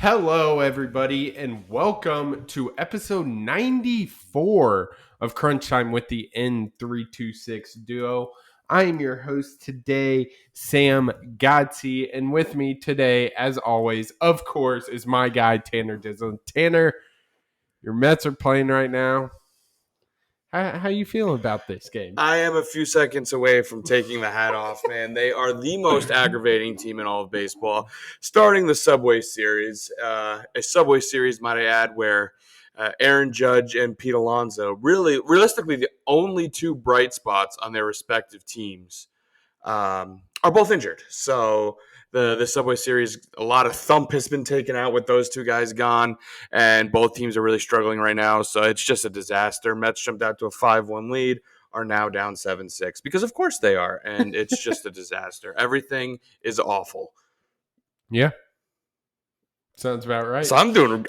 Hello, everybody, and welcome to episode 94 of Crunch Time with the N326 duo. I am your host today, Sam Godsey, and with me today, as always, of course, is my guy, Tanner Dizzle. Tanner, your Mets are playing right now. How you feeling about this game? I am a few seconds away from taking the hat off, man. They are the most aggravating team in all of baseball. Starting the Subway Series, a Subway Series, might I add, where Aaron Judge and Pete Alonso, realistically, the only two bright spots on their respective teams, are both injured. So the Subway Series, a lot of thump has been taken out with those two guys gone, and both teams are really struggling right now. So it's just a disaster. Mets jumped out to a 5-1 lead, are now down 7-6 because of course they are, and it's just a disaster. Everything is awful. Yeah, sounds about right. So I'm doing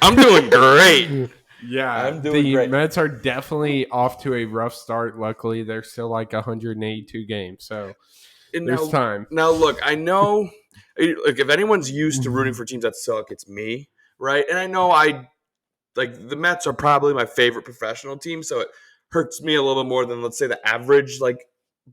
great. Yeah, I'm doing the great. Mets are definitely off to a rough start. Luckily, they're still like 182 games, so there's time. Now, look, I know, like, if anyone's used to rooting for teams that suck, it's me, right? And I know the Mets are probably my favorite professional team, so it hurts me a little bit more than, let's say, the average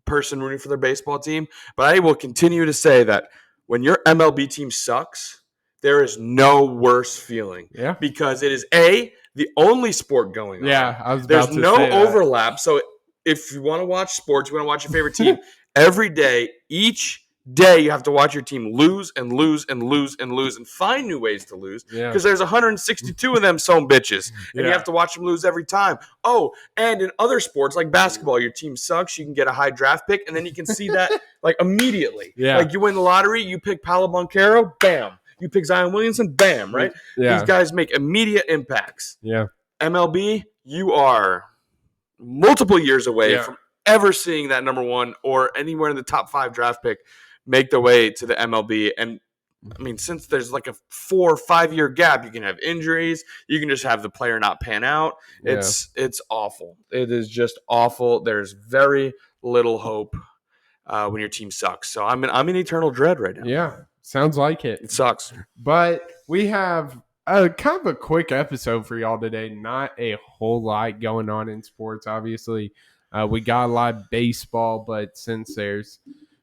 person rooting for their baseball team. But I will continue to say that when your MLB team sucks, there is no worse feeling. Yeah, because it is the only sport going on. Yeah, I was about There's to no say that. overlap. So if you want to watch sports, you want to watch your favorite team every day, each day you have to watch your team lose and lose and lose and lose and find new ways to lose because there's 162 of them some bitches, and you have to watch them lose every time. Oh, and in other sports like basketball, your team sucks, you can get a high draft pick, and then you can see that immediately. Like you win the lottery, you pick Paolo Banchero, bam. You pick Zion Williamson, bam, right? Yeah. These guys make immediate impacts. Yeah. MLB, you are multiple years away from ever seeing that number one or anywhere in the top 5 draft pick make their way to the MLB. And I mean, since there's like a 4 or 5 year gap, you can have injuries. You can just have the player not pan out. It's awful. It is just awful. There's very little hope when your team sucks. So I'm in eternal dread right now. Yeah, sounds like it. It sucks. But we have a kind of a quick episode for y'all today. Not a whole lot going on in sports, obviously. We got a lot of baseball, but since there's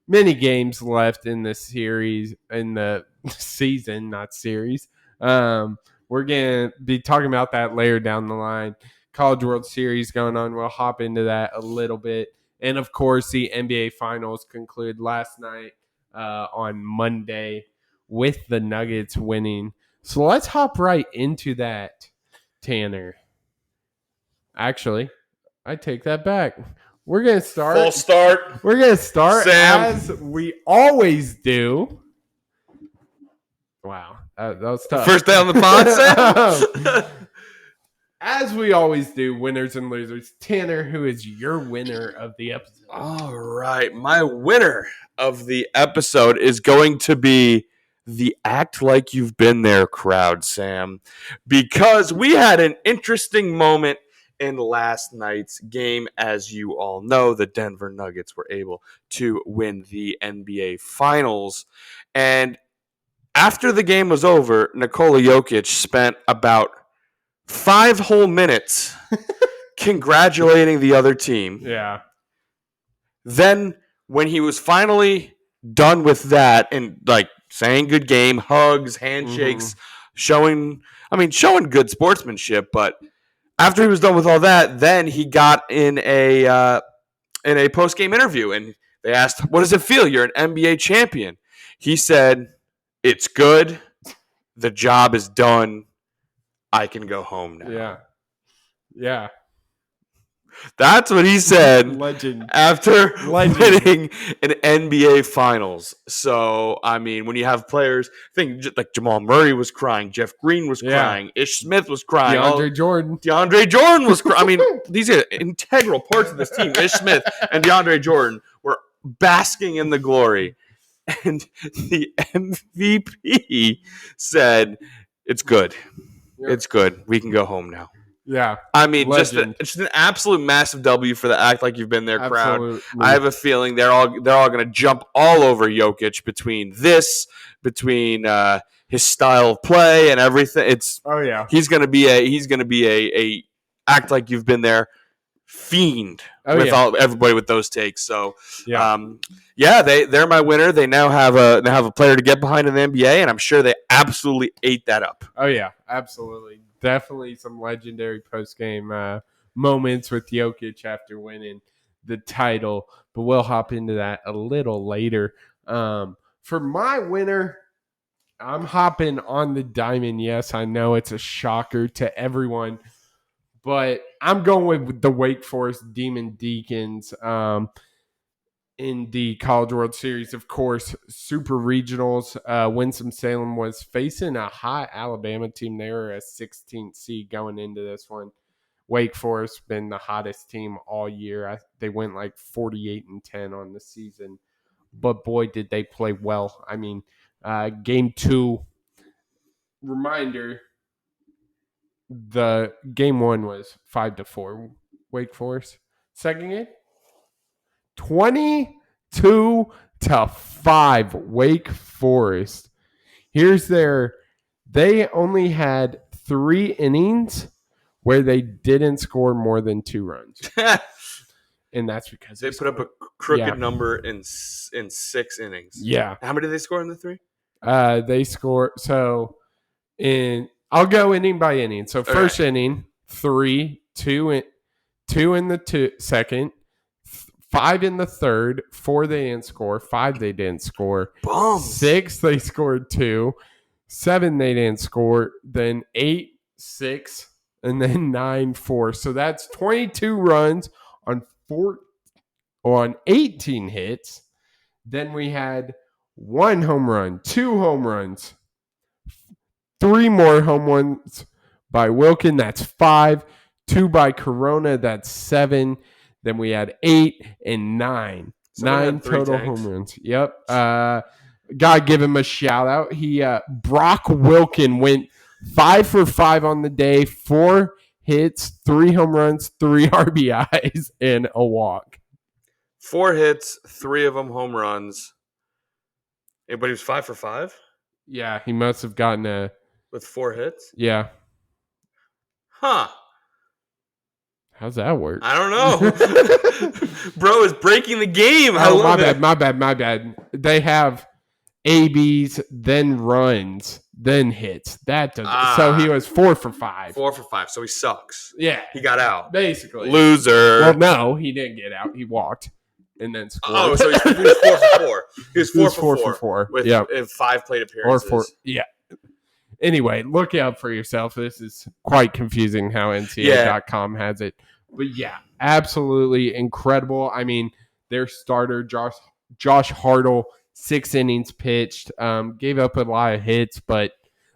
many games left in the series, in the season, not series, we're going to be talking about that later down the line. College World Series going on. We'll hop into that a little bit. And, of course, the NBA Finals concluded last night on Monday with the Nuggets winning. So let's hop right into that, Tanner. Actually, I take that back. We're going to start. Full start. We're going to start Sam. as we always do. Wow, that was tough. First day on the pod, Sam? As we always do, winners and losers. Tanner, who is your winner of the episode? All right. My winner of the episode is going to be the Act Like You've Been There crowd, Sam, because we had an interesting moment in last night's game. As you all know, the Denver Nuggets were able to win the NBA Finals. And after the game was over, Nikola Jokic spent about 5 whole minutes congratulating the other team. Yeah. Then when he was finally done with that and saying good game, hugs, handshakes, showing good sportsmanship, but after he was done with all that, then he got in a post-game interview and they asked, "What does it feel? You're an NBA champion." He said, "It's good. The job is done. I can go home now." Yeah. Yeah. That's what he said. Legend. After winning an NBA Finals. So, I mean, when you have players, think like Jamal Murray was crying, Jeff Green was crying, Ish Smith was crying, DeAndre Jordan was crying. I mean, these are integral parts of this team. Ish Smith and DeAndre Jordan were basking in the glory. And the MVP said, "It's good. Yeah. It's good. We can go home now." Yeah. I mean, Legend. just an absolute massive W for the Act Like You've Been There crowd. Absolutely. I have a feeling they're all going to jump all over Jokic between his style of play and everything. Oh yeah. He's going to be a Act Like You've Been There fiend with everybody with those takes. So they're my winner. They now have a player to get behind in the NBA, and I'm sure they absolutely ate that up. Oh yeah, absolutely. Definitely some legendary post-game moments with Jokic after winning the title, but we'll hop into that a little later. For my winner, I'm hopping on the diamond. Yes, I know it's a shocker to everyone, but I'm going with the Wake Forest Demon Deacons in the College World Series. Of course, Super Regionals. Winston-Salem was facing a hot Alabama team. They were a 16th seed going into this one. Wake Forest been the hottest team all year. They went like 48-10 on the season. But boy, did they play well. I mean, game 2, reminder, the game 1 was 5-4 Wake Forest. Second game, 22-5 Wake Forest. They only had 3 innings where they didn't score more than 2 runs. And that's because they put up a crooked number in 6 innings. Yeah. How many did they score in the 3? They scored. So I'll go inning by inning. So first inning, 3, 2 in the second, 5 in the third, 4 they didn't score, 5 they didn't score, Bums. 6 they scored 2, 7 they didn't score, then 8, 6, and then 9, 4. So that's 22 runs on 18 hits. Then we had 1 home run, 2 home runs, 3 more home runs by Wilkin. That's 5. 2 by Corona. That's 7. Then we had 8 and 9. 9 total home runs. Yep. Gotta give him a shout out. Brock Wilkin went 5 for 5 on the day, 4 hits, 3 home runs, 3 RBIs, and a walk. 4 hits, 3 of them home runs. But he was 5 for 5? Yeah, he must have gotten with 4 hits? Yeah. Huh. How's that work? I don't know. Bro is breaking the game. My bad. They have ABs, then runs, then hits. That doesn't. So he was 4 for 5. 4 for 5. So he sucks. Yeah. He got out. Basically. Loser. Well, no, he didn't get out. He walked and then scored. Oh, so he was 4 for 4. He was 4 for 4. With 5 plate appearances. Or 4. Yeah. Anyway, look out for yourself. This is quite confusing how NCAA.com has it. But yeah, absolutely incredible. I mean, their starter, Josh Hartle, 6 innings pitched, gave up a lot of hits, but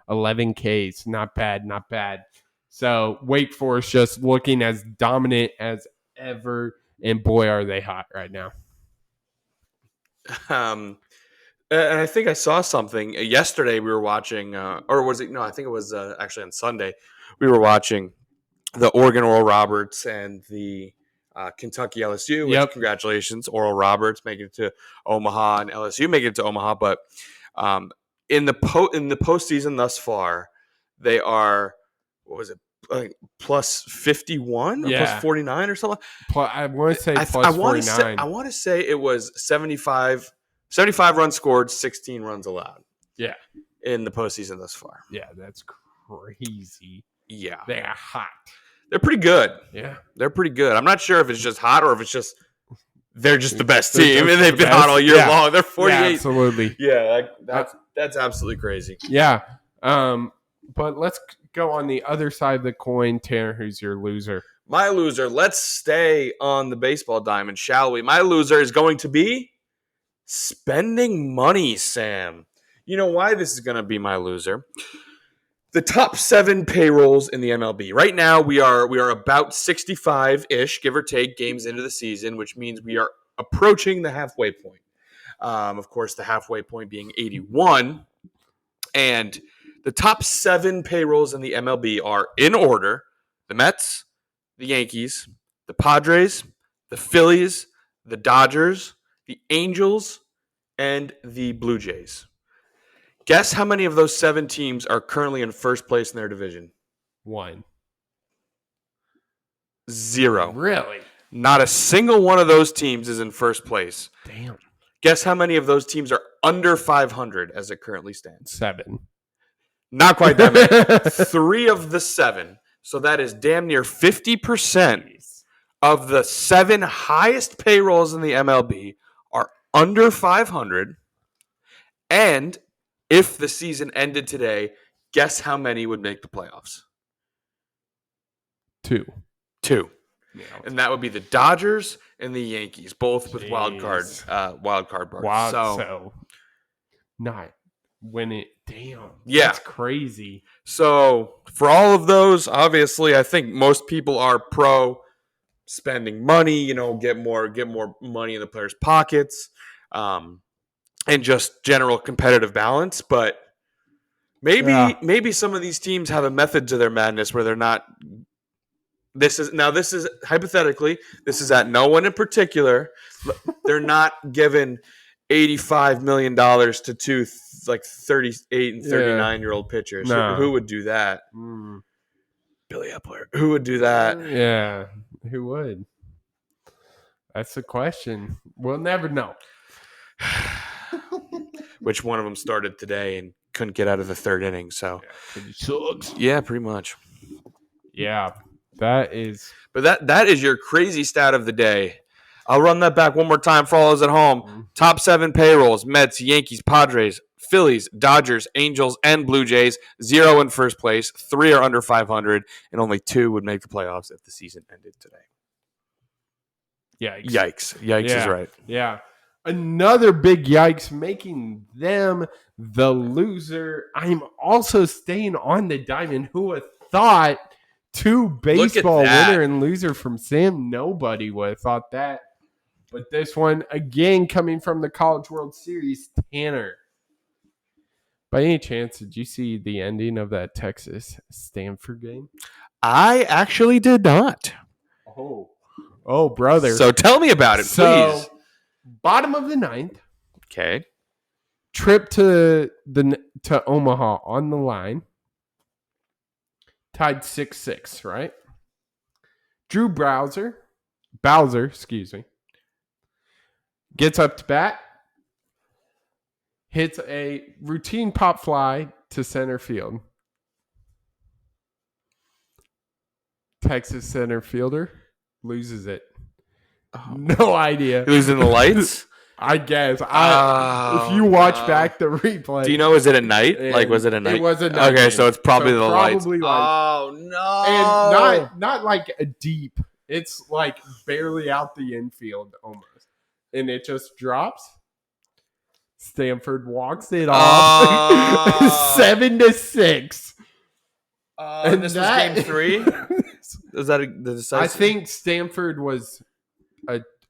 11 Ks. Not bad. So Wake Forest just looking as dominant as ever, and boy, are they hot right now. And I think I saw something yesterday. We were watching, or was it? No, I think it was actually on Sunday. We were watching the Oregon Oral Roberts and the Kentucky LSU. Which, congratulations, Oral Roberts making it to Omaha and LSU making it to Omaha. But in the postseason thus far, they are plus 51 or plus 49 or something. I want to say plus 49. I want to say it was 75 runs scored, 16 runs allowed. Yeah. In the postseason thus far. Yeah, that's crazy. Yeah. They're hot. They're pretty good. Yeah. They're pretty good. I'm not sure if it's just hot or if it's just they're just the best team and they've been hot all year long. They're 48. Yeah, absolutely. Yeah, that's absolutely crazy. Yeah. But let's go on the other side of the coin. Tanner, who's your loser? My loser. Let's stay on the baseball diamond, shall we? My loser is going to be spending money, Sam. You know why this is going to be my loser? The top 7 payrolls in the MLB. Right now, we are about 65-ish, give or take, games into the season, which means we are approaching the halfway point. Of course, the halfway point being 81. And the top 7 payrolls in the MLB are in order. the Mets, the Yankees, the Padres, the Phillies, the Dodgers, the Angels, and the Blue Jays. Guess how many of those 7 teams are currently in first place in their division? 1. 0. Really? Not a single one of those teams is in first place. Damn. Guess how many of those teams are under 500 as it currently stands? 7. Not quite that many. 3 of the 7. So that is damn near 50% of the 7 highest payrolls in the MLB are under 500. And if the season ended today, guess how many would make the playoffs? 2. 2. Yeah. And that would be the Dodgers and the Yankees, both with wild card berths. So not when it. Damn. Yeah. That's crazy. So for all of those, obviously, I think most people are pro spending money. Get more money in the players' pockets, and just general competitive balance. But maybe some of these teams have a method to their madness where they're not. This is hypothetically. This is at no one in particular. They're not given $85 million to 2 38 and 39-year-old pitchers. No. Who would do that? Billy Epler. Who would do that? Yeah. Who would? That's the question. We'll never know. Which one of them started today and couldn't get out of the 3rd inning? So It sucks. yeah, pretty much. Yeah. That is. But that is your crazy stat of the day. I'll run that back one more time for all those at home. Top 7 payrolls: Mets, Yankees, Padres, Phillies, Dodgers, Angels, and Blue Jays. 0 in first place. 3 are under 500, and only 2 would make the playoffs if the season ended today. Yikes is right. Yeah. Another big yikes, making them the loser. I'm also staying on the diamond. Who would have thought 2 baseball winner and loser from Sam? Nobody would have thought that. But this one, again, coming from the College World Series, Tanner. By any chance, did you see the ending of that Texas-Stanford game? I actually did not. Oh, brother. So tell me about it, please. Bottom of the 9th. Okay. Trip to Omaha on the line. Tied 6-6, right? Drew Bowser, gets up to bat, hits a routine pop fly to center field. Texas center fielder loses it. Oh. No idea. Losing the lights? I guess. If you watch back the replay. Do you know, is it a night? Was it a night? It was a night. Okay, so it's probably the lights. Oh, no. And not like a deep. It's like barely out the infield almost. And it just drops. Stanford walks it off. 7-6. And this was game 3? Is that the decisive? I think Stanford was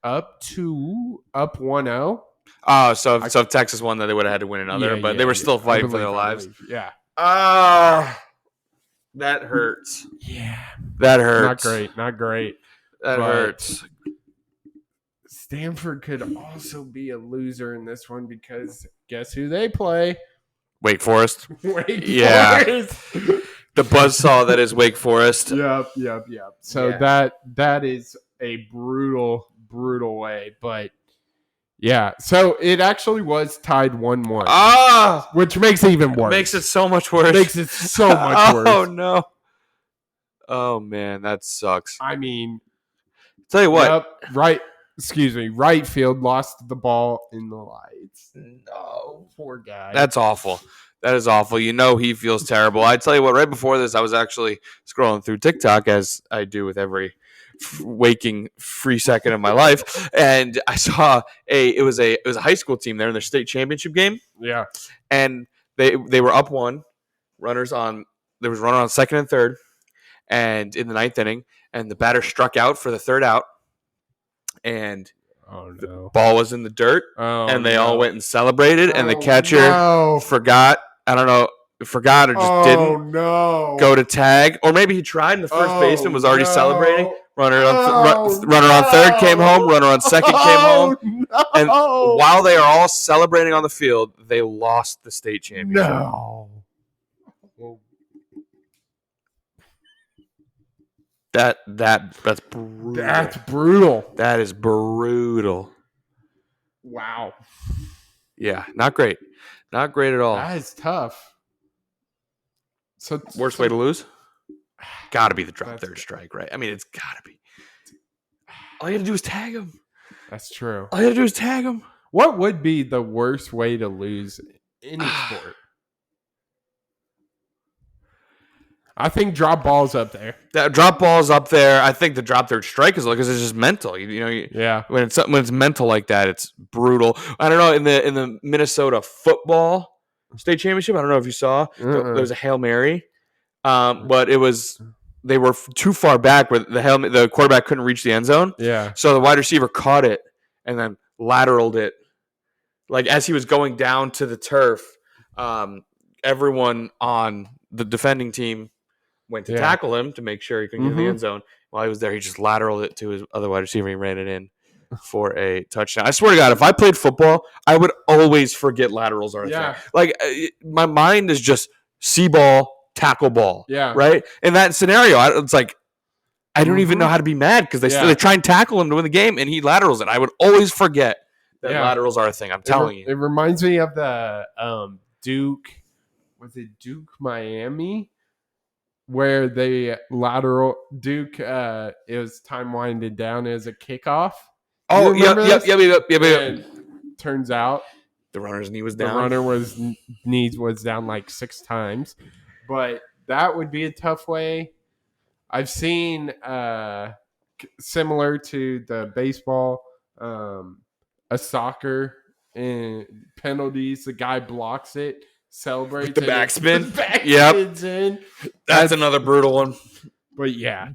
up 1-0. Oh, so if Texas won, then they would have had to win another, but they were still fighting for their lives. Yeah. That hurts. Yeah. That hurts. Not great. That hurts. Stanford could also be a loser in this one because guess who they play? Wake Forest. Yeah. The buzzsaw that is Wake Forest. Yep. So that is a brutal way, but yeah. So it actually was tied 1-1. Which makes it even worse. Makes it so much worse. Oh no. Oh man, that sucks. I mean, tell you what. Yep, right field lost the ball in the lights. No, poor guy. That's awful. That is awful. He feels terrible. I tell you what, right before this, I was actually scrolling through TikTok, as I do with every waking free second of my life, and I saw it was a high school team there in their state championship game. Yeah, and they were up 1, runners on. There was a runner on 2nd and 3rd, and in the 9th inning, and the batter struck out for the 3rd out, and the ball was in the dirt, and they all went and celebrated, and the catcher forgot. I don't know. forgot or just didn't go to tag, or maybe he tried and the first baseman was already celebrating. Runner on third came home. Runner on second came home. And while they are all celebrating on the field, they lost the state championship. No. That's brutal. That's brutal. That is brutal. Wow. Yeah, not great. Not great at all. That is tough. So worst way to lose? Gotta be the drop third strike, right? I mean, it's gotta be. All you gotta do is tag him. That's true. All you gotta do is tag him. What would be the worst way to lose any sport? I think drop balls up there. That drop ball's up there. I think the drop third strike is because it's just mental. Yeah. When it's mental like that, it's brutal. I don't know in the Minnesota football state championship. I don't know if you saw. There was a Hail Mary, but they were too far back where the quarterback couldn't reach the end zone. Yeah. So the wide receiver caught it and then lateraled it, like as he was going down to the turf. Everyone on the defending team went to tackle him to make sure he couldn't get in the end zone. While he was there, he just lateraled it to his other wide receiver and he ran it in for a touchdown. I swear to God, if I played football, I would always forget laterals are a thing. Like, my mind is just see ball, tackle ball. Yeah. Right? In that scenario, it's like, I don't even know how to be mad because they try and tackle him to win the game and he laterals it. I would always forget that laterals are a thing. I'm telling you. It reminds me of the Duke, was it Duke Miami? Where they lateral Duke, it was time winded down as a kickoff. Oh, yep. Turns out the runner's knee was down. The runner knee was down like 6 times, but that would be a tough way. I've seen similar to the baseball, a soccer and penalties. The guy blocks it. Celebrates the backspin. Backspin's in. That's another brutal one. But yeah,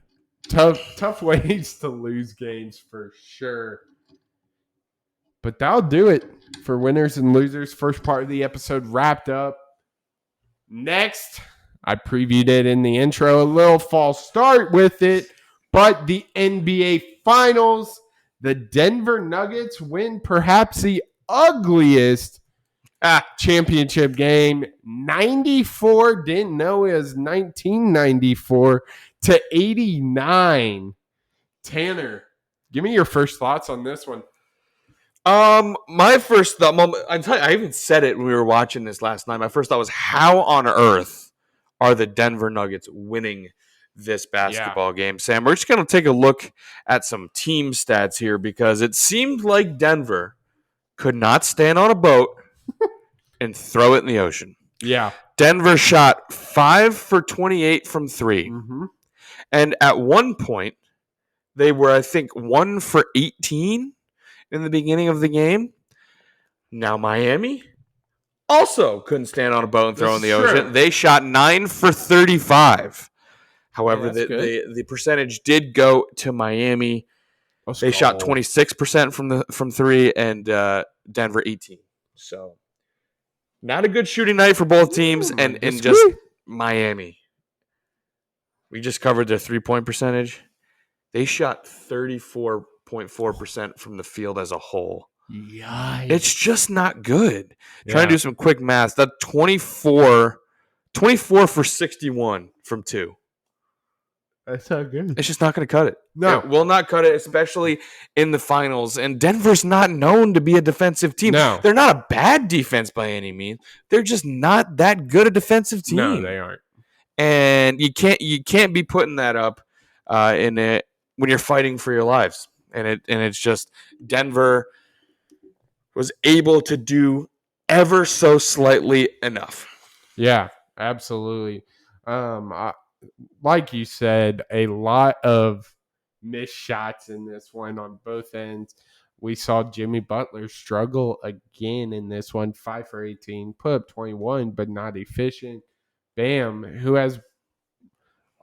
tough ways to lose games for sure. But that'll do it for winners and losers. First part of the episode wrapped up. Next, I previewed it in the intro. A little false start with it, but the NBA Finals, the Denver Nuggets win perhaps the ugliest championship game. 94, didn't know it was 1994 to 89. Tanner, give me your first thoughts on this one. My first thought, I even said it when we were watching this last night. My first thought was, how on earth are the Denver Nuggets winning this basketball game? Sam, we're just going to take a look at some team stats here because it seemed like Denver could not stand on a boat and throw it in the ocean. Yeah. Denver shot 5 for 28 from 3. Mm-hmm. And at one point, they were, I think, 1 for 18 in the beginning of the game. Now Miami also couldn't stand on a boat and throw in the ocean. They shot 9 for 35. However, the percentage did go to Miami. They shot 26% from 3 and Denver 18. So not a good shooting night for both teams and just Miami. We just covered their 3-point percentage. They shot 34.4% from the field as a whole. Yikes. It's just not good. Trying to do some quick math. That 24 for 61 from 2. That's not good. It's just not going to cut it. No. It will not cut it, especially in the finals. And Denver's not known to be a defensive team. No. They're not a bad defense by any means. They're just not that good a defensive team. No, they aren't. And you can't be putting that up in it when you're fighting for your lives. And it's just Denver was able to do ever so slightly enough. Yeah, absolutely. Like you said, a lot of missed shots in this one on both ends. We saw Jimmy Butler struggle again in this one, 5 for 18, put up 21, but not efficient. Bam, who has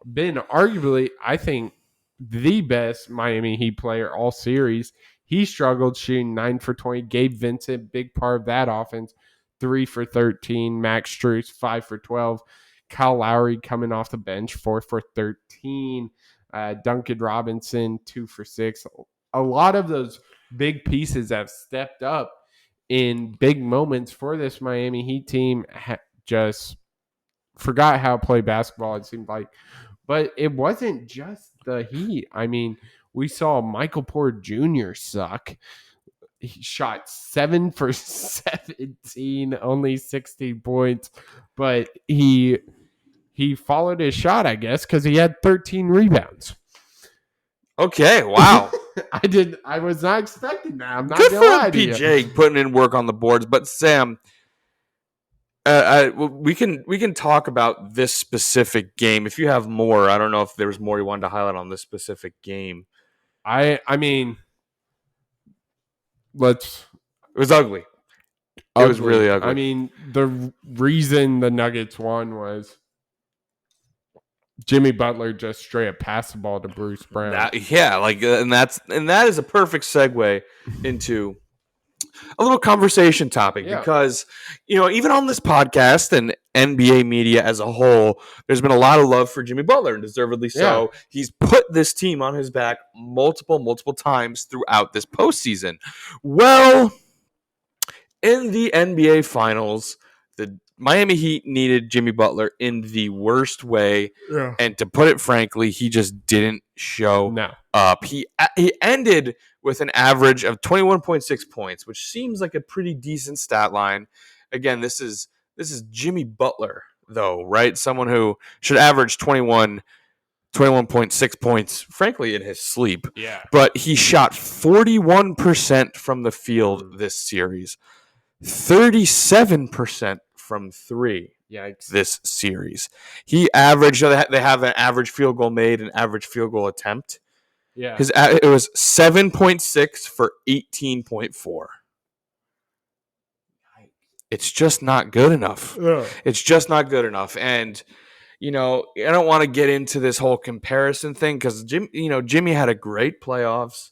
been arguably, I think, the best Miami Heat player all series. He struggled shooting 9 for 20, gave Vincent big part of that offense. 3 for 13. Max Strus, 5 for 12. Kyle Lowry coming off the bench, 4 for 13. Duncan Robinson, 2 for 6. A lot of those big pieces have stepped up in big moments for this Miami Heat team. Just forgot how to play basketball, it seemed like. But it wasn't just the Heat. I mean, we saw Michael Porter Jr. suck. He shot 7 for 17, only 16 points. But he followed his shot, I guess, because he had 13 rebounds. Okay, wow. I was not expecting that. I'm not Good gonna lie for to you. PJ putting in work on the boards. But Sam, we can talk about this specific game if you have more. I don't know if there was more you wanted to highlight on this specific game. I mean, it was ugly. It was really ugly. I mean, the reason the Nuggets won was Jimmy Butler just straight up passed the ball to Bruce Brown. And that is a perfect segue into a little conversation topic because, even on this podcast and NBA media as a whole, there's been a lot of love for Jimmy Butler, and deservedly so. Yeah. He's put this team on his back multiple times throughout this postseason. Well, in the NBA Finals, the Miami Heat needed Jimmy Butler in the worst way, and to put it frankly, he just didn't show up. He ended with an average of 21.6 points, which seems like a pretty decent stat line. Again, this is Jimmy Butler, though, right? Someone who should average 21.6 points, frankly, in his sleep. Yeah. But he shot 41% from the field this series, 37% from three. Yikes. This series. He averaged, they have an average field goal made, an average field goal attempt. Yeah. It was 7.6 for 18.4. It's just not good enough. Yeah. It's just not good enough. And, I don't want to get into this whole comparison thing because Jimmy had a great playoffs.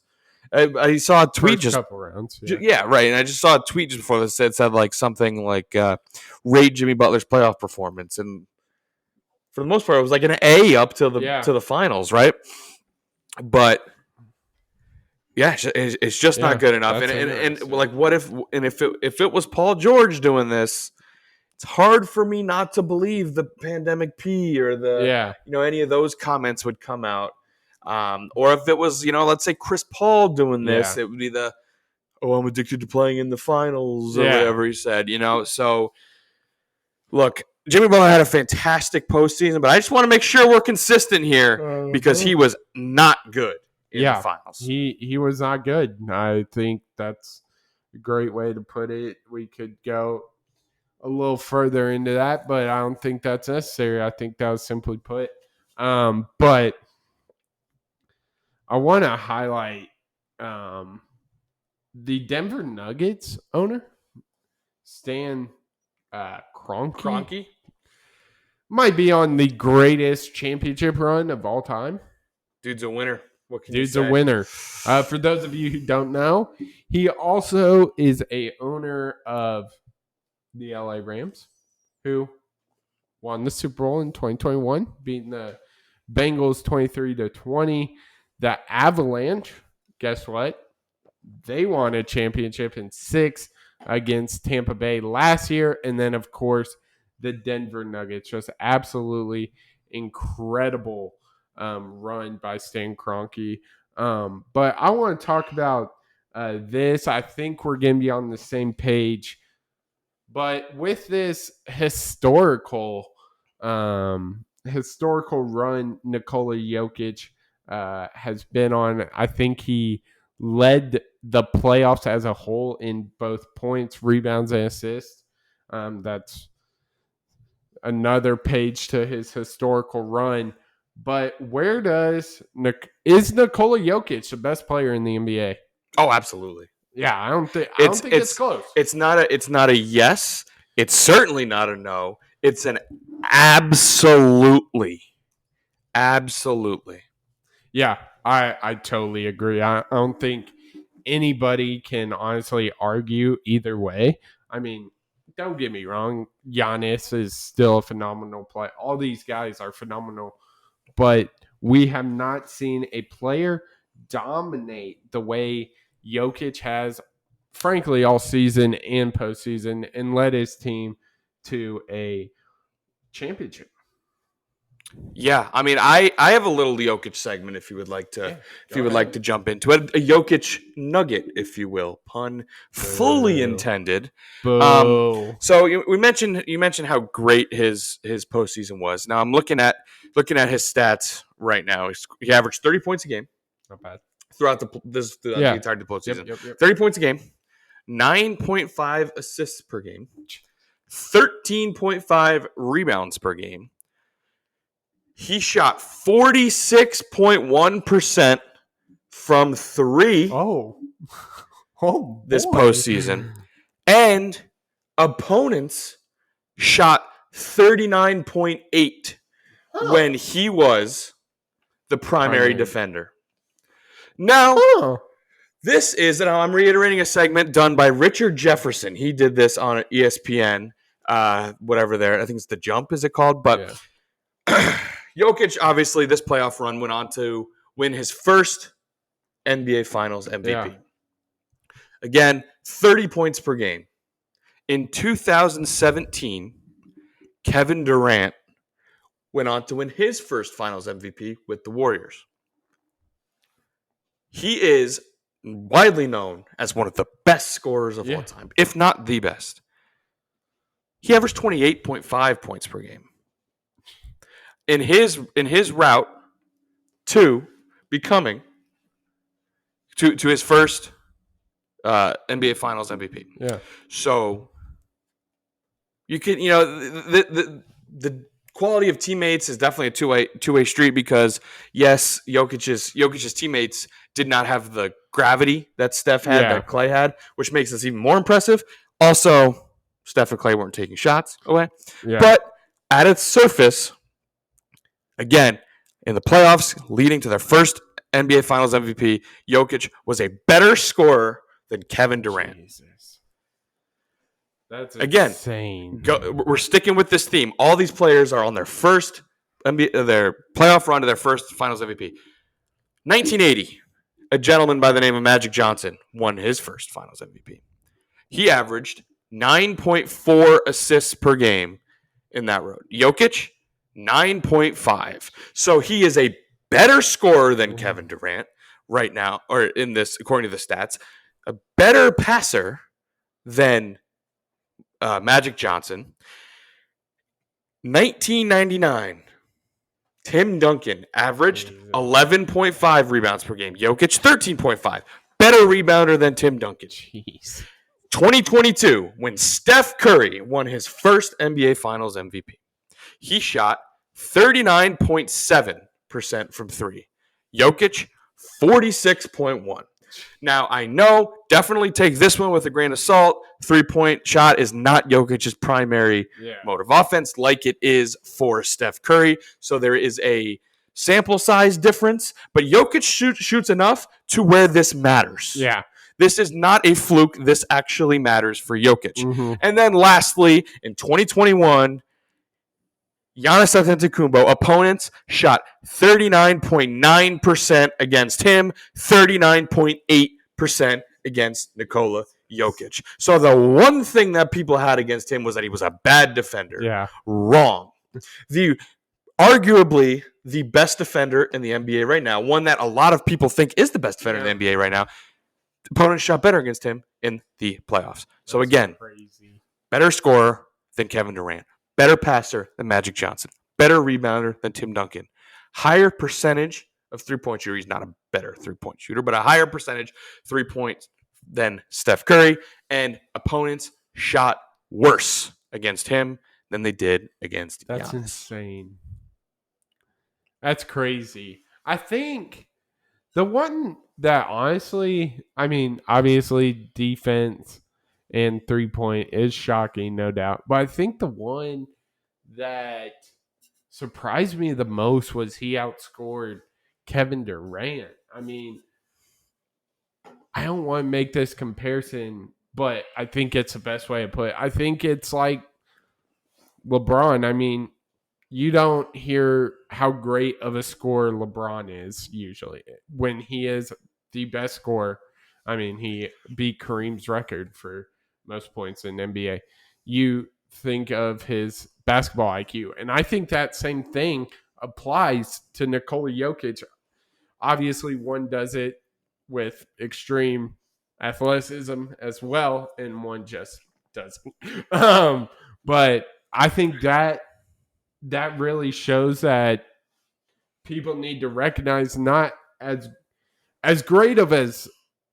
I saw a tweet First couple rounds. Yeah, right. And I just saw a tweet just before this said like something like rate Jimmy Butler's playoff performance, and for the most part, it was like an A up to the finals, right? But yeah, it's just not good enough. And like, what if it was Paul George doing this? It's hard for me not to believe the pandemic P or any of those comments would come out. Or if it was, let's say Chris Paul doing this, it would be I'm addicted to playing in the finals or whatever he said, So, look, Jimmy Butler had a fantastic postseason, but I just want to make sure we're consistent here because he was not good in the finals. He was not good. I think that's a great way to put it. We could go a little further into that, but I don't think that's necessary. I think that was simply put. But I want to highlight the Denver Nuggets owner, Stan Kroenke. Might be on the greatest championship run of all time. Dude's a winner. What can Dude's you say? a winner. For those of you who don't know, he also is a owner of the LA Rams, who won the Super Bowl in 2021, beating the Bengals 23-20. The Avalanche, guess what? They won a championship in 6 against Tampa Bay last year. And then, of course, the Denver Nuggets. Just absolutely incredible run by Stan Kroenke. But I want to talk about this. I think we're going to be on the same page. But with this historical run Nikola Jokic has been on, I think he led the playoffs as a whole in both points, rebounds, and assists. That's another page to his historical run. But is Nikola Jokic the best player in the NBA? Oh, absolutely. Yeah, I don't think it's close. It's not a yes. It's certainly not a no. It's an absolutely. Absolutely. Yeah, I totally agree. I don't think anybody can honestly argue either way. I mean, don't get me wrong. Giannis is still a phenomenal player. All these guys are phenomenal, but we have not seen a player dominate the way Jokic has, frankly, all season and postseason, and led his team to a championship. Yeah, I mean, I have a little Jokic segment if you would like to like to jump into it. A Jokic nugget, if you will, pun fully intended. Boo. So you mentioned how great his postseason was. Now I'm looking at his stats right now. He averaged 30 points a game. Not bad. Throughout the entire postseason. Yep. 30 points a game, 9.5 assists per game, 13.5 rebounds per game. He shot 46.1% from three this postseason. And opponents shot 39.8 when he was the primary defender. Now, this is, and I'm reiterating a segment done by Richard Jefferson. He did this on ESPN, whatever there. I think it's The Jump, is it called? But Jokic, obviously, this playoff run went on to win his first NBA Finals MVP. Yeah. Again, 30 points per game. In 2017, Kevin Durant went on to win his first Finals MVP with the Warriors. He is widely known as one of the best scorers of all time, if not the best. He averaged 28.5 points per game. In his route to becoming to his first NBA Finals MVP. Yeah. So you can, the quality of teammates is definitely a two-way street because yes, Jokic's teammates did not have the gravity that Steph had, that Clay had, which makes this even more impressive. Also, Steph and Clay weren't taking shots away. Yeah. But at its surface, again, in the playoffs leading to their first NBA Finals MVP, Jokic was a better scorer than Kevin Durant. Jesus. That's insane. We're sticking with this theme. All these players are on their first their playoff run to their first Finals MVP. 1980, a gentleman by the name of Magic Johnson won his first Finals MVP. He averaged 9.4 assists per game in that road. Jokic, 9.5. So he is a better scorer than Kevin Durant right now, or in this, according to the stats, a better passer than Magic Johnson. 1999, Tim Duncan averaged 11.5 rebounds per game. Jokic, 13.5. Better rebounder than Tim Duncan. Jeez. 2022, when Steph Curry won his first NBA Finals MVP, he shot 39.7% from three. Jokic, 46.1. Now, I know, definitely take this one with a grain of salt. 3-point shot is not Jokic's primary mode of offense like it is for Steph Curry. So there is a sample size difference, but Jokic shoots enough to where this matters. Yeah. This is not a fluke. This actually matters for Jokic. Mm-hmm. And then lastly, in 2021, Giannis Antetokounmpo, opponents shot 39.9% against him, 39.8% against Nikola Jokic. So the one thing that people had against him was that he was a bad defender. Yeah. Wrong. Arguably the best defender in the NBA right now, one that a lot of people think is the best defender in the NBA right now, opponents shot better against him in the playoffs. So again, crazy. Better scorer than Kevin Durant. Better passer than Magic Johnson. Better rebounder than Tim Duncan. Higher percentage of three-point shooter. He's not a better three-point shooter, but a higher percentage three-points than Steph Curry. And opponents shot worse against him than they did against That's Giannis. Insane. That's crazy. I think the one that honestly, I mean, obviously defense and 3-point is shocking, no doubt. But I think the one that surprised me the most was he outscored Kevin Durant. I mean, I don't want to make this comparison but I think it's the best way to put it. I think it's like LeBron. I mean, you don't hear how great of a scorer LeBron is usually. When he is the best scorer, I mean, he beat Kareem's record for most points in NBA. You think of his basketball IQ. And I think that same thing applies to Nikola Jokic. Obviously, one does it with extreme athleticism as well, and one just doesn't. But I think that really shows that people need to recognize not as great of as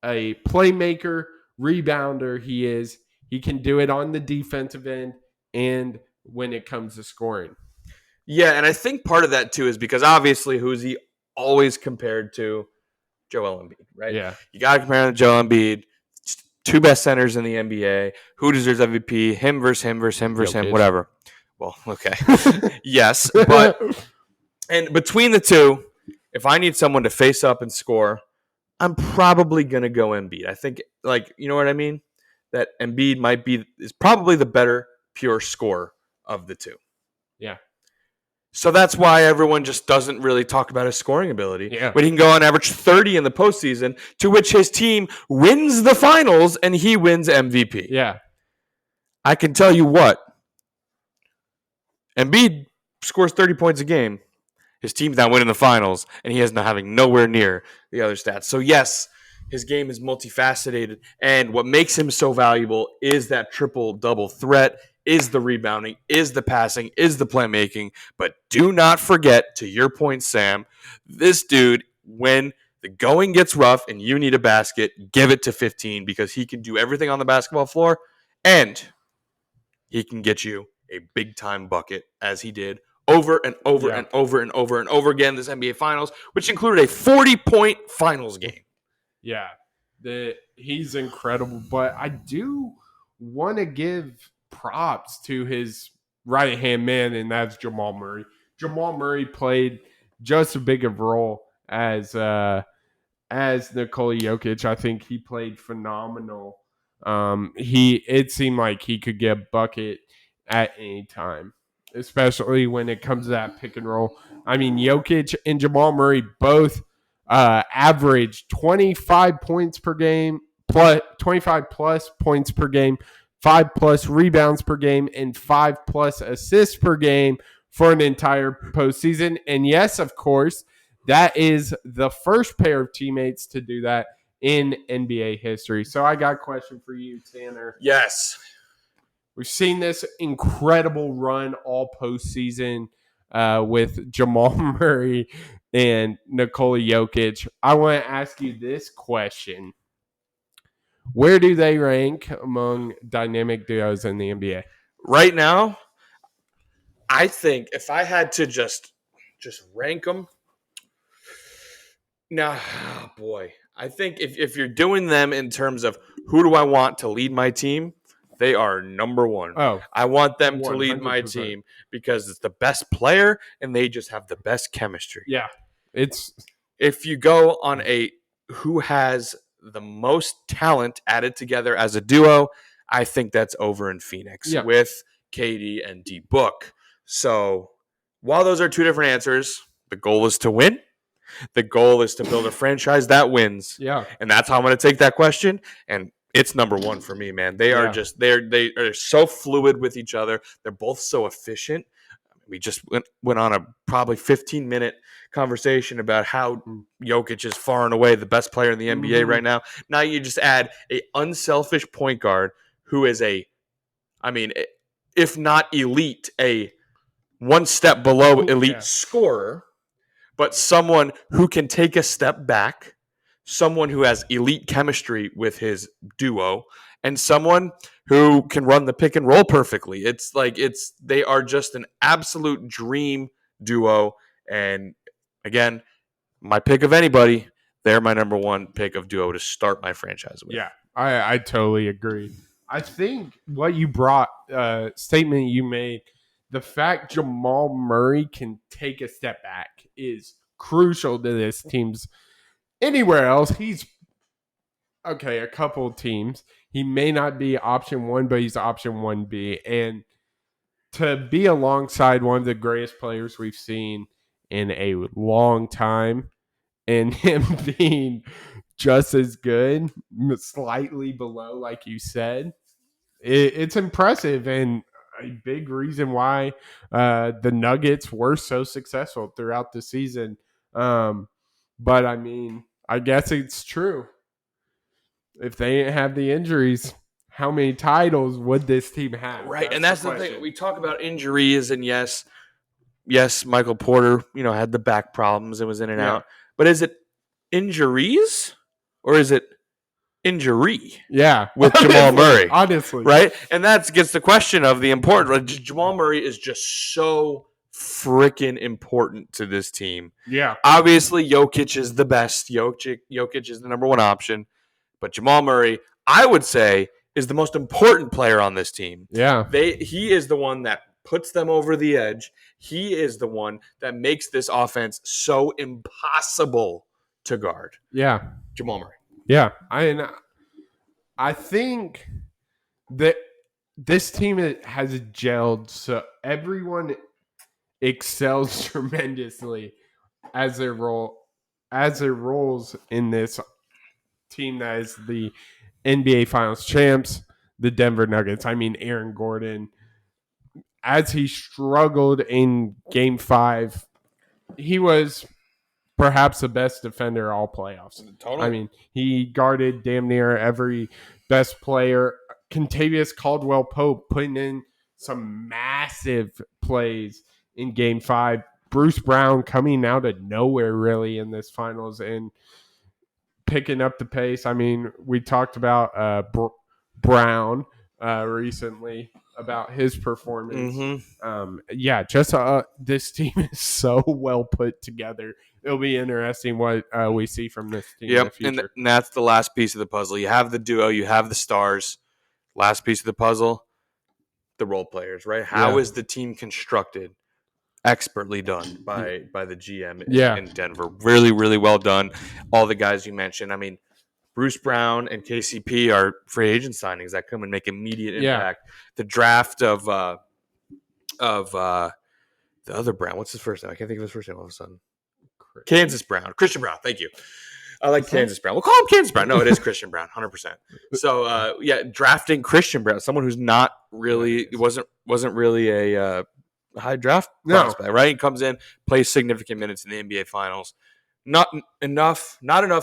a playmaker, rebounder he is, he can do it on the defensive end and when it comes to scoring. Yeah, and I think part of that too is because obviously who's he always compared to? Joel Embiid, right? Yeah. You got to compare him to Joel Embiid. Two best centers in the NBA. Who deserves MVP? Him versus him versus him versus him, whatever. Well, okay. Yes, but and between the two, if I need someone to face up and score, I'm probably going to go Embiid. I think, like, you know what I mean? That Embiid is probably the better pure scorer of the two. Yeah. So that's why everyone just doesn't really talk about his scoring ability. Yeah. But he can go on average 30 in the postseason, to which his team wins the finals and he wins MVP. Yeah. I can tell you what. Embiid scores 30 points a game. His team's not winning the finals, and he is not having nowhere near the other stats. So, yes, his game is multifaceted, and what makes him so valuable is that triple-double threat, is the rebounding, is the passing, is the playmaking. But do not forget, to your point, Sam, this dude, when the going gets rough and you need a basket, give it to 15 because he can do everything on the basketball floor, and he can get you a big-time bucket, as he did over and over and over and over and over again this NBA Finals, which included a 40-point finals game. Yeah, he's incredible. But I do want to give props to his right-hand man, and that's Jamal Murray. Jamal Murray played just as big a role as Nikola Jokic. I think he played phenomenal. It seemed like he could get a bucket at any time, especially when it comes to that pick and roll. I mean, Jokic and Jamal Murray both averaged 25 points per game, plus 25 plus points per game, 5 plus rebounds per game, and 5 plus assists per game for an entire postseason. And yes, of course, that is the first pair of teammates to do that in NBA history. So I got a question for you, Tanner. Yes. We've seen this incredible run all postseason with Jamal Murray and Nikola Jokic. I want to ask you this question. Where do they rank among dynamic duos in the NBA? Right now, I think if I had to just rank them, now, oh boy, I think if you're doing them in terms of who do I want to lead my team, they are number one. Oh, I want them 100%. To lead my 100%. team because it's the best player and they just have the best chemistry. Yeah, if you go on a who has the most talent added together as a duo, I think that's over in Phoenix with KD and D Book. So while those are two different answers, the goal is to win. The goal is to build a franchise that wins. Yeah. And that's how I'm going to take that question. And it's number one for me, man. They are just they are so fluid with each other. They're both so efficient. We just went on a probably 15-minute conversation about how Jokic is far and away the best player in the NBA right now. Now you just add a unselfish point guard who is if not elite, a one step below elite scorer, but someone who can take a step back, someone who has elite chemistry with his duo, and someone who can run the pick and roll perfectly. They are just an absolute dream duo. And again, my pick of anybody, they're my number one pick of duo to start my franchise with. Yeah, I totally agree. I think what you brought, statement you made, the fact Jamal Murray can take a step back is crucial to this team's. Anywhere else, he's okay, a couple teams. He may not be option 1, but he's option 1B. And to be alongside one of the greatest players we've seen in a long time and him being just as good, slightly below, like you said, it's impressive and a big reason why the Nuggets were so successful throughout the season. But I mean, I guess it's true. If they didn't have the injuries, how many titles would this team have? Right, and that's the question. thing. We talk about injuries, and yes, Michael Porter, had the back problems and was in and out. But is it injuries or is it injury? Yeah, with Jamal Murray, honestly, right? And that gets the question of the importance. Jamal Murray is just so freaking important to this team. Yeah, obviously Jokic is the best. Jokic is the number one option, but Jamal Murray, I would say, is the most important player on this team. Yeah, he is the one that puts them over the edge. He is the one that makes this offense so impossible to guard. Yeah, Jamal Murray. Yeah, I think that this team has gelled, so everyone excels tremendously as their roles in this team that is the NBA Finals champs, the Denver Nuggets. I mean, Aaron Gordon, as he struggled in Game 5, he was perhaps the best defender all playoffs. Totally. I mean, he guarded damn near every best player. Contavious Caldwell-Pope putting in some massive plays in Game 5. Bruce Brown coming out of nowhere really in this finals and picking up the pace. I mean, we talked about Brown recently about his performance. Mm-hmm. This team is so well put together. It'll be interesting what we see from this team in the future. And that's the last piece of the puzzle. You have the duo, you have the stars. Last piece of the puzzle, the role players, right? How is the team constructed? Expertly done by the GM in Denver. Really, really well done. All the guys you mentioned. I mean, Bruce Brown and KCP are free agent signings that come and make immediate impact. The draft of the other Brown. What's his first name? I can't think of his first name all of a sudden. Christian Brown. Thank you. I like Kansas Brown. We'll call him Kansas Brown. No, it is Christian Brown, 100%. So, drafting Christian Brown, someone who's not really wasn't really a high draft prospect, right? He comes in, plays significant minutes in the NBA Finals. Not enough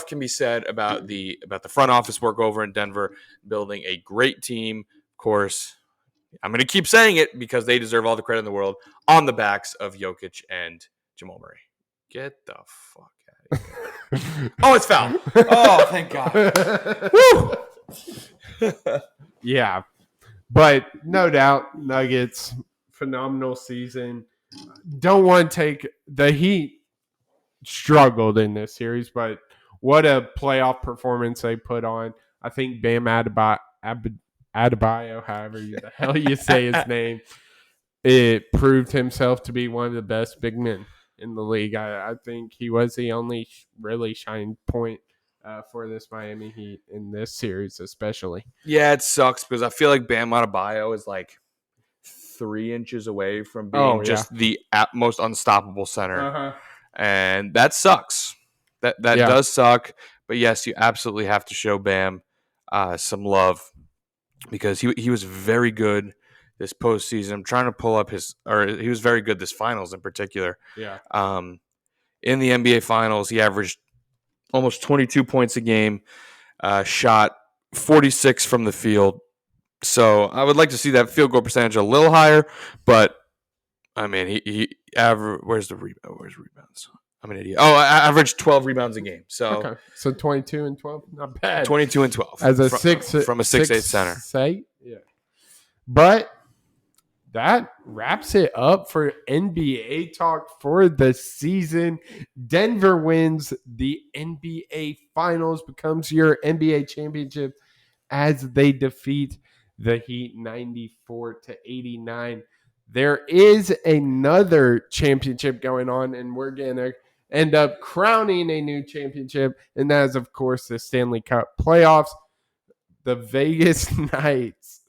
can be said about the front office work over in Denver, building a great team. Of course, I'm going to keep saying it because they deserve all the credit in the world on the backs of Jokic and Jamal Murray. Get the fuck out of here. Oh, it's foul. Oh, thank God. Woo! Yeah. But no doubt, Nuggets, phenomenal season. Don't want to take the Heat struggled in this series, but what a playoff performance they put on. I think Bam Adebayo, however the hell you say his name, it proved himself to be one of the best big men in the league. I think he was the only really shining point for this Miami Heat in this series, especially. Yeah, it sucks because I feel like Bam Adebayo is like 3 inches away from being just the most unstoppable center. And that sucks. That does suck. But yes, you absolutely have to show Bam some love because he was very good this postseason. I'm trying to pull up he was very good this finals in particular. Yeah. In the NBA Finals, he averaged almost 22 points a game, shot 46 from the field. So I would like to see that field goal percentage a little higher, but I mean, he where's rebounds? I'm an idiot. Oh, I averaged 12 rebounds a game. So 22 and 12, not bad. 22 and 12 as a from a 6'8" center. Yeah, but that wraps it up for NBA talk for the season. Denver wins the NBA Finals, becomes your NBA championship as they defeat the Heat 94-89. There is another championship going on, and we're going to end up crowning a new championship, and that is, of course, the Stanley Cup playoffs. The Vegas Knights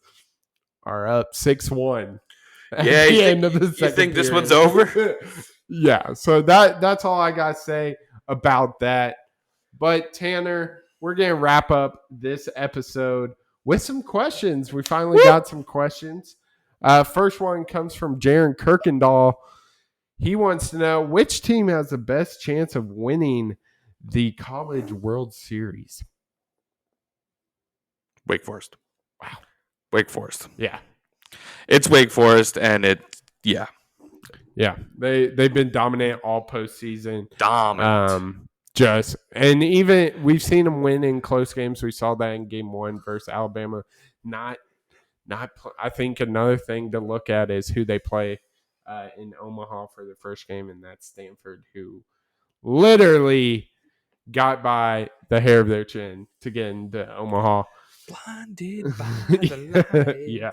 are up 6-1 at the end of the second You think this period. one's over? Yeah, so that's all I got to say about that. But Tanner, we're going to wrap up this episode with some questions. We finally got some questions. First one comes from Jaron Kirkendall. He wants to know which team has the best chance of winning the College World Series. Wake Forest. Wow. Wake Forest. Yeah. It's Wake Forest, and Yeah. They've been dominant all postseason. Dominant. And even we've seen them win in close games. We saw that in game 1 versus Alabama. I think another thing to look at is who they play in Omaha for the first game, and that's Stanford, who literally got by the hair of their chin to get into Omaha. Blinded by the lights. Yeah,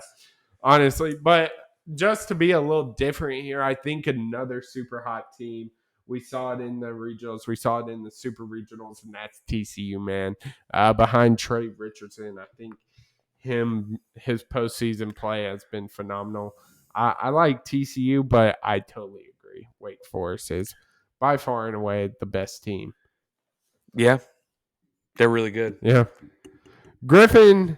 honestly. But just to be a little different here, I think another super hot team. We saw it in the regionals. We saw it in the super regionals, and that's TCU, man. Behind Trey Richardson, I think his postseason play has been phenomenal. I like TCU, but I totally agree. Wake Forest is by far and away the best team. Yeah, they're really good. Yeah. Griffin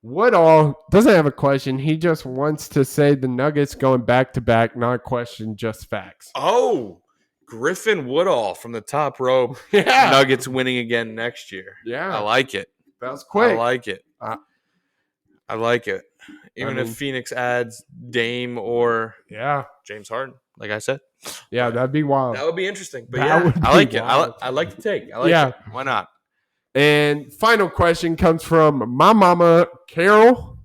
Woodall doesn't have a question. He just wants to say the Nuggets going back-to-back, not a question, just facts. Oh, Griffin Woodall from the top rope. Yeah. Nuggets winning again next year. Yeah. I like it. That was quick. I like it. I like it. Even if Phoenix adds Dame or James Harden, like I said. Yeah, that'd be wild. That would be interesting. But I like it. I like the take. I like it. Why not? And final question comes from my mama, Carol.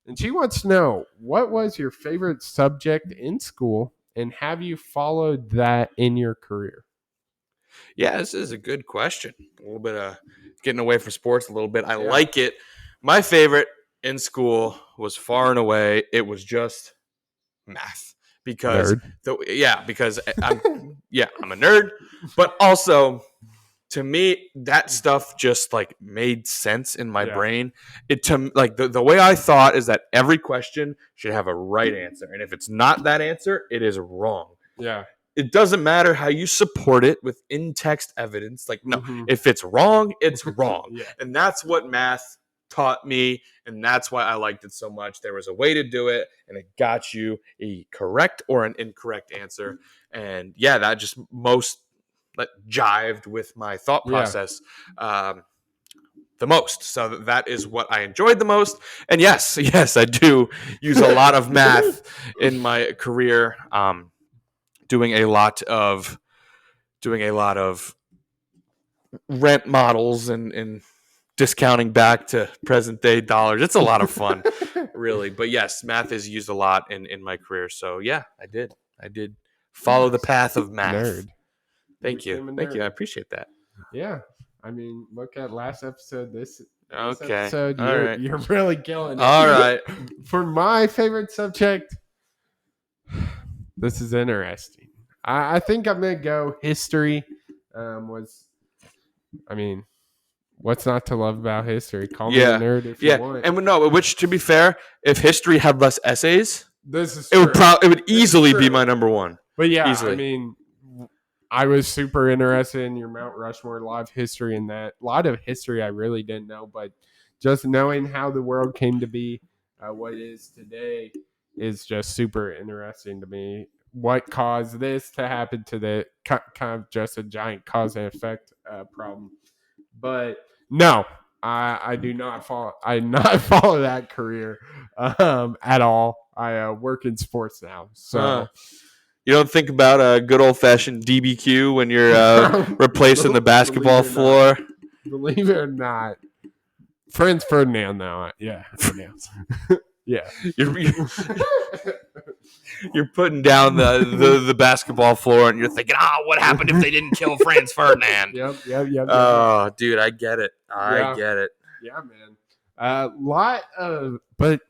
And she wants to know, what was your favorite subject in school, and have you followed that in your career? Yeah, this is a good question. A little bit of getting away from sports a little bit. I like it. My favorite in school was far and away, it was just math. Because I'm a nerd, but also to me that stuff just like made sense in my brain. The way I thought is that every question should have a right answer, and if it's not that answer, it is wrong. Yeah. It doesn't matter how you support it with in-text evidence. Like, no, if it's wrong, it's wrong. And that's what math taught me, and that's why I liked it so much. There was a way to do it, and it got you a correct or an incorrect answer. And that just most jived with my thought process the most. So that is what I enjoyed the most. And yes, I do use a lot of math in my career. Doing a lot of rent models and discounting back to present day dollars. It's a lot of fun, really. But yes, math is used a lot in my career. So I did follow the path of math. Nerd. Thank you. I appreciate that. Yeah. I mean, look at last episode. This okay. episode, right. You're really killing it. All right. For my favorite subject, this is interesting. I think I'm going to go history. What's not to love about history? Call me a nerd if you want. And no, which to be fair, if history had less essays, it would easily be my number one. But easily. I mean, I was super interested in your Mount Rushmore, a lot of history in that. A lot of history I really didn't know, but just knowing how the world came to be what it is today is just super interesting to me. What caused this to happen to the kind of just a giant cause and effect problem. But no, I do not follow. I not follow that career at all. I work in sports now, so you don't think about a good old fashioned DBQ when you're replacing the basketball floor. Believe it or not, Franz Ferdinand though. Yeah, yeah. You're putting down the basketball floor and you're thinking, what happened if they didn't kill Franz Ferdinand? Yep. Oh, dude, I get it. I get it. Yeah, man. But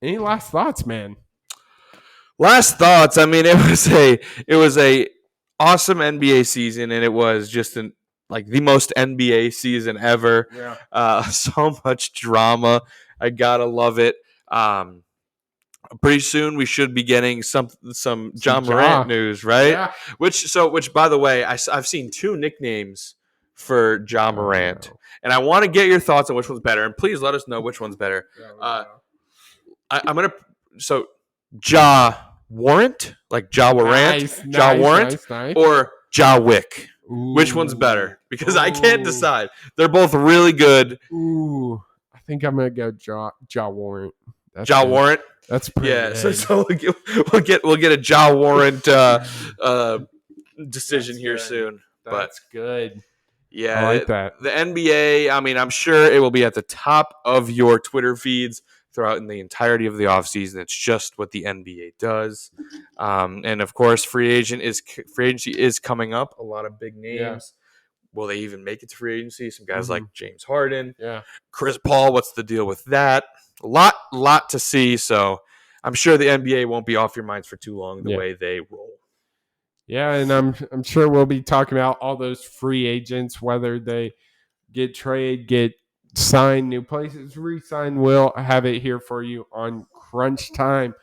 any last thoughts, man? Last thoughts. I mean, it was a awesome NBA season, and it was just the most NBA season ever. Yeah. So much drama. I gotta love it. Pretty soon we should be getting some John Morant news, right? Yeah. Which by the way, I've seen 2 nicknames for John Morant, and I want to get your thoughts on which one's better. And please let us know which one's better. I'm gonna Ja Warrant, like Ja Warrant, Ja Warrant, or Ja Wick. Ooh. Which one's better? Because I can't decide. They're both really good. Ooh, I think I'm gonna go Ja Warrant. Ja Warrant. That's pretty good. So we'll get a Ja Warrant decision here soon. That's good. Yeah, I like that. The NBA, I mean, I'm sure it will be at the top of your Twitter feeds throughout in the entirety of the offseason. It's just what the NBA does. And of course, free agency is coming up. A lot of big names. Yeah. Will they even make it to free agency? Some guys like James Harden. Yeah. Chris Paul, what's the deal with that? A lot to see. So I'm sure the NBA won't be off your minds for too long the way they roll. Yeah, and I'm sure we'll be talking about all those free agents, whether they get traded, get signed, new places, re-sign. We'll have it here for you on Crunch Time.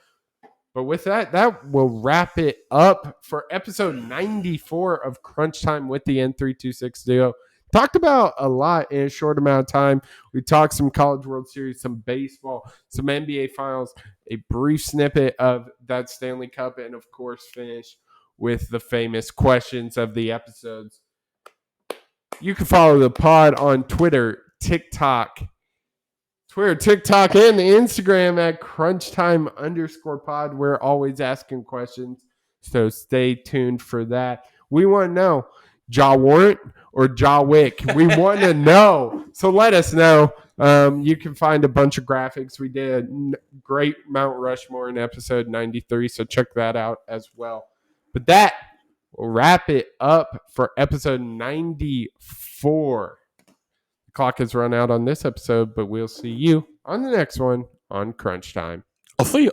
But with that will wrap it up for episode 94 of Crunch Time with the N326 Duo. Talked about a lot in a short amount of time. We talked some College World Series, some baseball, some NBA Finals, a brief snippet of that Stanley Cup, and of course finish with the famous questions of the episodes. You can follow the pod on Twitter, TikTok, and Instagram at crunchtime_pod. We're always asking questions, so stay tuned for that. We want to know, Ja Warrant or Ja Wick? We want to know, so let us know. You can find a bunch of graphics. We did a great Mount Rushmore in episode 93, so check that out as well. But that will wrap it up for episode 94. The clock has run out on this episode, but we'll see you on the next one on Crunch Time. I'll see you.